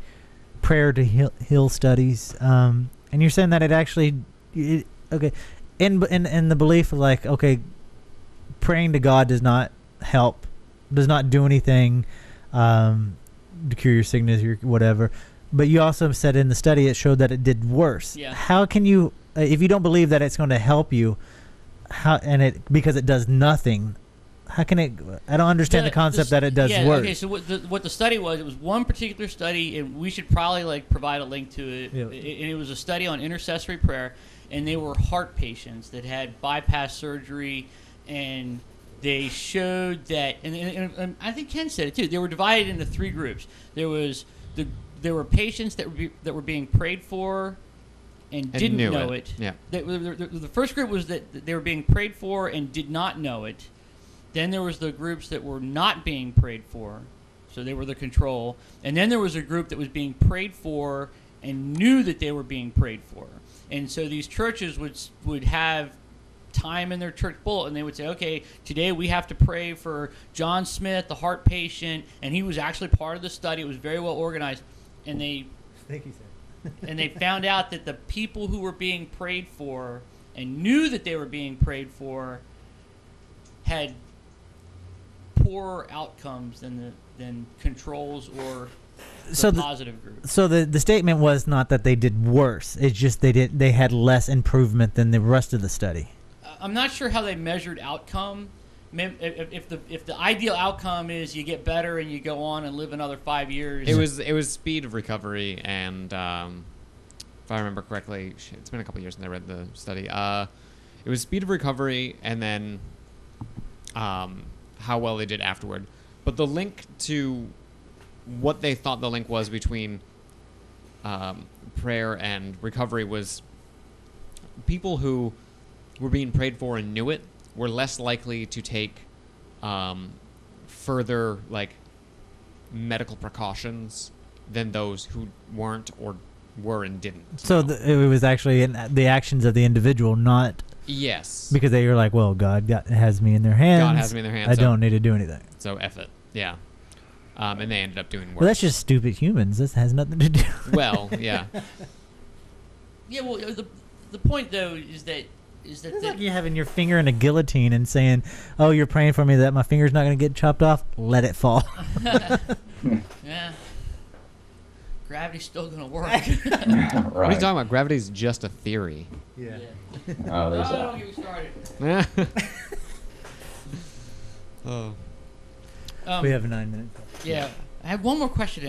prayer to heal studies, and you're saying that it actually, okay, in the belief of like, okay, praying to God does not help, does not do anything to cure your sickness or whatever. But you also said in the study it showed that it did worse. Yeah. How can you, if you don't believe that it's going to help you, because it does nothing, how can it? I don't understand the concept that it does worse. Okay, so what the study was, it was one particular study, and we should probably like provide a link to it. Yeah. And it was a study on intercessory prayer, and they were heart patients that had bypass surgery, and they showed that, and I think Ken said it too. They were divided into three groups. There were patients that were being prayed for and didn't know it. Yeah. The first group was that they were being prayed for and did not know it. Then there was the groups that were not being prayed for, so they were the control. And then there was a group that was being prayed for and knew that they were being prayed for. And so these churches would have time in their church bulletin. They would say, okay, today we have to pray for John Smith, the heart patient, and he was actually part of the study. It was very well organized. And they and they found out that the people who were being prayed for and knew that they were being prayed for had poorer outcomes than controls or the positive group. So the statement was not that they did worse. It's just they had less improvement than the rest of the study. I'm not sure how they measured outcome. If the ideal outcome is you get better and you go on and live another 5 years. It was speed of recovery, and if I remember correctly, it's been a couple years since I read the study. It was speed of recovery, and then how well they did afterward. But the link to what they thought the link was between prayer and recovery was people who were being prayed for and knew it were less likely to take further like medical precautions than those who weren't or were and didn't. So it was actually in the actions of the individual, not yes, because they were like, well, God has me in their hands. God has me in their hands. I don't need to do anything. So F it. Yeah. And they ended up doing worse. Well, that's just stupid humans. This has nothing to do. Well, yeah. Yeah, well, the point though is that it's like you having your finger in a guillotine and saying, "Oh, you're praying for me that my finger's not going to get chopped off. Let it fall." Yeah. Gravity's still going to work. Right. What are you talking about? Gravity's just a theory. Yeah. Oh, there's that. Don't get me started. Oh. We have 9 minutes. Yeah, I have one more question.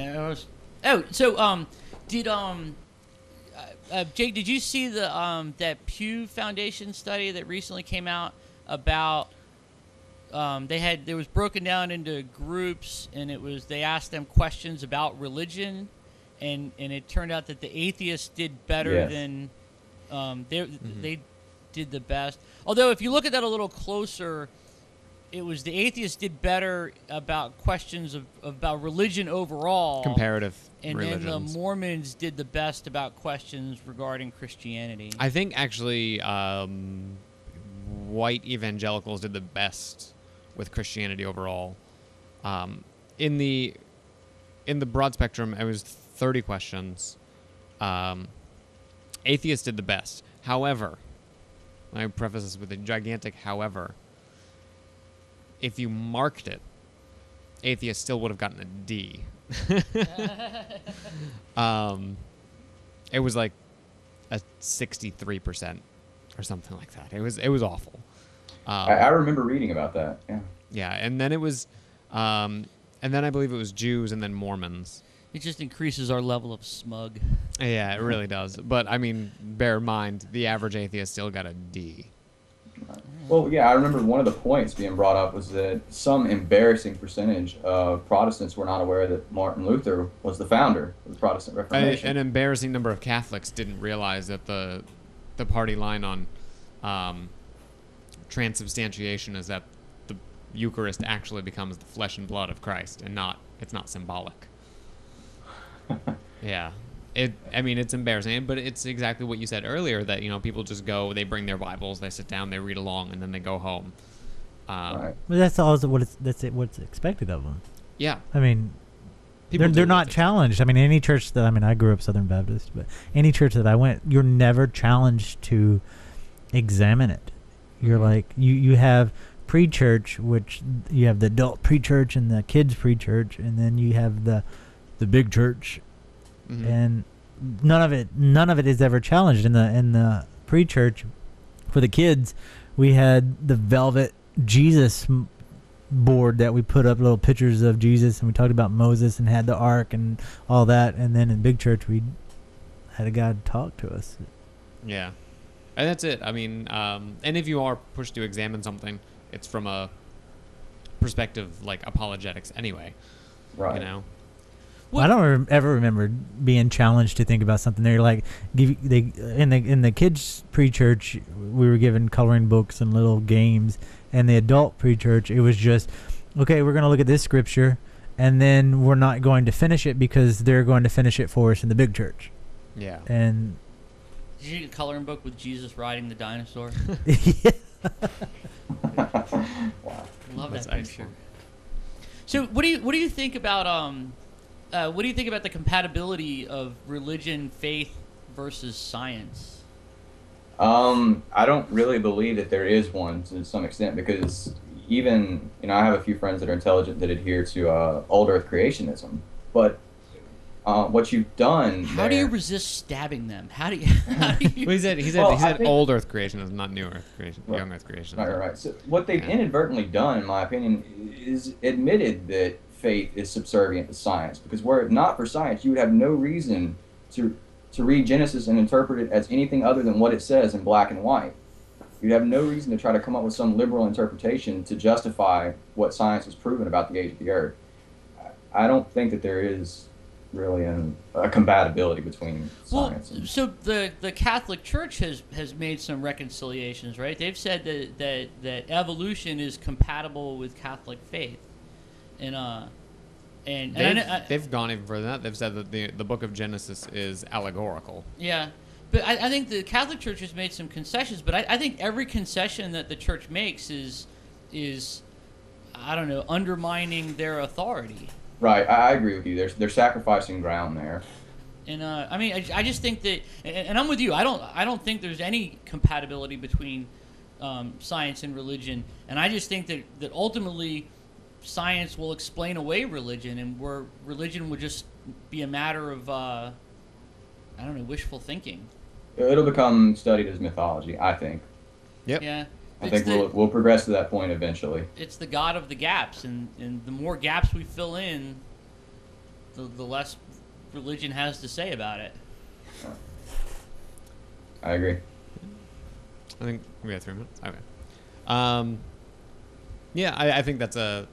Jake, did you see the that Pew Foundation study that recently came out about it was broken down into groups, and they asked them questions about religion, and it turned out that the atheists did better than they did the best. Although if you look at that a little closer, it was the atheists did better about questions about religion overall. Comparative and religions. then the Mormons did the best about questions regarding Christianity. I think actually white evangelicals did the best with Christianity overall. In the broad spectrum, it was 30 questions. Atheists did the best. However, I preface this with a gigantic however. If you marked it, atheists still would have gotten a D. It was like a 63% or something like that. It was awful. I remember reading about that. Yeah. Yeah, and then it was, and then I believe it was Jews and then Mormons. It just increases our level of smug. Yeah, it really does. But I mean, bear in mind, the average atheist still got a D. Well, yeah, I remember one of the points being brought up was that some embarrassing percentage of Protestants were not aware that Martin Luther was the founder of the Protestant Reformation. An embarrassing number of Catholics didn't realize that the party line on transubstantiation is that the Eucharist actually becomes the flesh and blood of Christ, and it's not symbolic. Yeah. It's embarrassing, but it's exactly what you said earlier, that, people just go, they bring their Bibles, they sit down, they read along, and then they go home. Right. Well, that's also what's expected of them. Yeah. I mean, they're not challenged. I mean, any church I grew up Southern Baptist, but any church that I went, you're never challenged to examine it. You're like, you have pre-church, which you have the adult pre-church and the kids pre-church, and then you have the big church. Mm-hmm. And none of it is ever challenged. In the pre-church, for the kids, we had the velvet Jesus board that we put up little pictures of Jesus, and we talked about Moses and had the ark and all that. And then in big church, we had a guy talk to us. Yeah, and that's it. I mean, and if you are pushed to examine something, it's from a perspective like apologetics anyway. Right. I don't ever remember being challenged to think about something. They're like, in the kids pre-church, we were given coloring books and little games, and the adult pre-church, it was just, okay, we're going to look at this scripture, and then we're not going to finish it because they're going to finish it for us in the big church. Yeah. And did you get a coloring book with Jesus riding the dinosaur? Yeah. Wow. Love That's that picture. So, what do you think about what do you think about the compatibility of religion, faith versus science? I don't really believe that there is one to some extent, because even, I have a few friends that are intelligent that adhere to old earth creationism, but what you've done How do you resist stabbing them? How do you Well, he said old earth creationism, not new earth creation, young earth creation. Right. So what they've inadvertently done, in my opinion, is admitted that faith is subservient to science, because were it not for science, you would have no reason to read Genesis and interpret it as anything other than what it says in black and white. You'd have no reason to try to come up with some liberal interpretation to justify what science has proven about the age of the earth. I don't think that there is really a compatibility between science and... So the Catholic Church has made some reconciliations, right? They've said that evolution is compatible with Catholic faith. And they've gone even further than that. They've said that the book of Genesis is allegorical. Yeah, but I think the Catholic Church has made some concessions. But I think every concession that the Church makes is I don't know, undermining their authority. Right, I agree with you. They're sacrificing ground there. And I just think that, and I'm with you. I don't think there's any compatibility between science and religion. And I just think that ultimately, science will explain away religion, and where religion would just be a matter of wishful thinking. It'll become studied as mythology, I think. Yep. Yeah. I think we'll progress to that point eventually. It's the god of the gaps, and the more gaps we fill in, the less religion has to say about it. I agree. I think we have 3 minutes. Okay. Yeah, I think that's a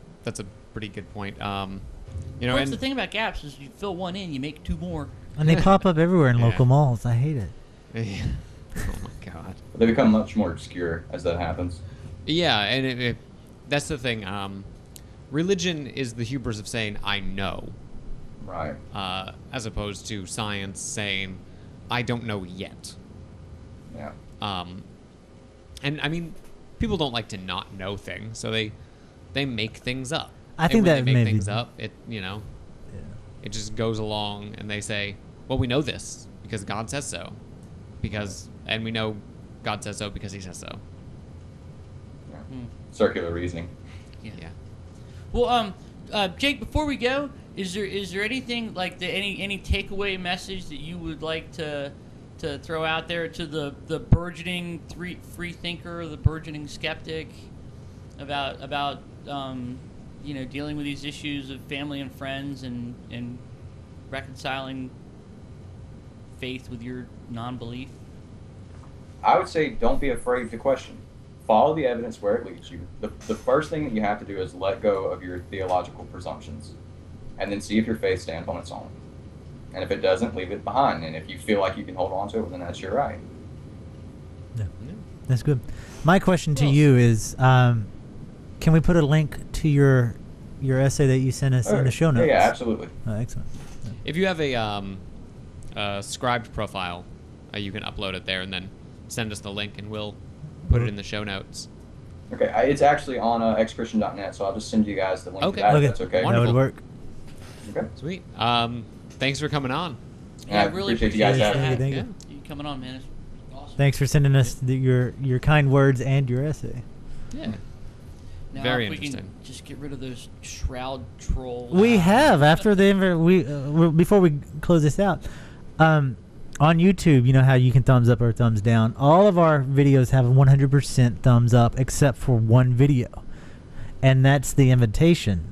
pretty good point. What's the thing about gaps is you fill one in, you make two more. And they pop up everywhere in local malls. I hate it. Yeah. Oh my god. They become much more obscure as that happens. Yeah, and that's the thing. Religion is the hubris of saying I know, right? As opposed to science saying I don't know yet. Yeah. And I mean, people don't like to not know things, so they make things up. I think that they make things up. It it just goes along, and they say, well, we know this because God says so, and we know God says so because He says so. Yeah. Circular reasoning. Yeah. Well, Jake, before we go, is there anything like any takeaway message that you would like to throw out there to the burgeoning free thinker, the burgeoning skeptic, about dealing with these issues of family and friends and reconciling faith with your non-belief? I would say don't be afraid to question. Follow the evidence where it leads you. The first thing that you have to do is let go of your theological presumptions, and then see if your faith stands on its own. And if it doesn't, leave it behind. And if you feel like you can hold on to it, well, then that's your right. Yeah. That's good. My question to you is, can we put a link to your essay that you sent us in the show notes? Yeah, absolutely. Excellent. If you have a scribed profile, you can upload it there and then send us the link, and we'll put it in the show notes. Okay, it's actually on xchristian.net, so I'll just send you guys the link Okay. to that, Okay. if that's okay. Wonderful. That would work. Okay. Sweet. Thanks for coming on. Yeah, I really appreciate you guys Yeah, having me. thank Yeah. you. You coming on, man. It's awesome. Thanks for sending us your kind words and your essay. Yeah. Now, Very if we interesting. can just get rid of those shroud trolls. We have after the before we close this out. On YouTube, you know how you can thumbs up or thumbs down. All of our videos have 100% thumbs up except for one video, and that's the invitation,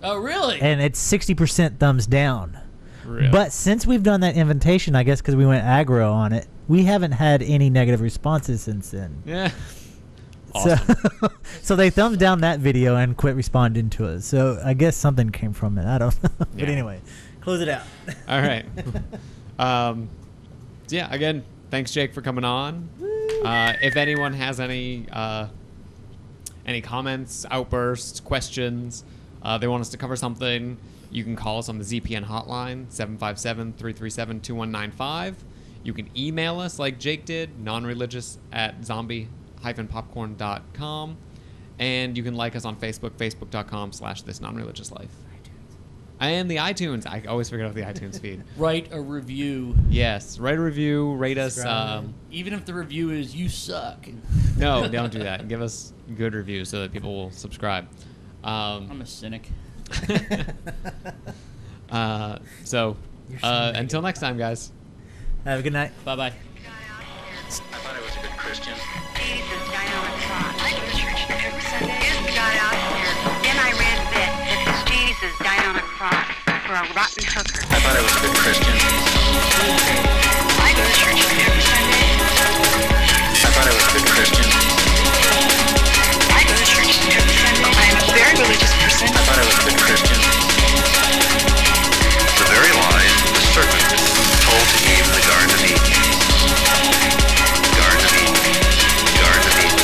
Oh, really? and it's 60% thumbs down. Really? But since we've done that invitation, I guess because we went aggro on it, we haven't had any negative responses since then. Yeah. Awesome. So, so they thumbs down that video and quit responding to us. So I guess something came from it. I don't know. But Yeah. anyway, close it out. All right. Yeah, again, thanks, Jake, for coming on. If anyone has any comments, outbursts, questions, they want us to cover something, you can call us on the ZPN hotline, 757-337-2195. You can email us like Jake did, nonreligious@zombie-popcorn.com. And you can like us on Facebook, facebook.com/thisnonreligiouslife. And the iTunes. I always forget about the iTunes feed. Write a review. Yes, write a review, rate us. Even if the review is "you suck." No, don't do that. Give us good reviews so that people will subscribe. I'm a cynic. So, until next time, guys. Have a good night. Bye-bye. I thought I was a good Christian. Jesus died on a cross. I go to church every Sunday. This got out here. Then I read this Jesus died on a cross for a rotten hooker. I thought I was a good Christian. I go to church every Sunday. I thought I was a good Christian. I go to church every Sunday. I'm a very religious person. I thought I was a good Christian. The very lies the serpent told to Eve in the Garden of Eden. Garden of Eden. Garden of Eden.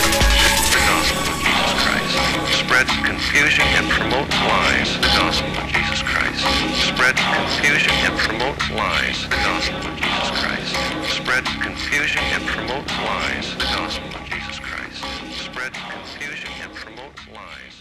The gospel of Jesus Christ. Spread confusion and promote lies. The gospel of Jesus Christ. Spread confusion and promote lies. The gospel of Jesus Christ. Spread confusion and promote lies. The gospel of Jesus Christ. Spread confusion and promote lies.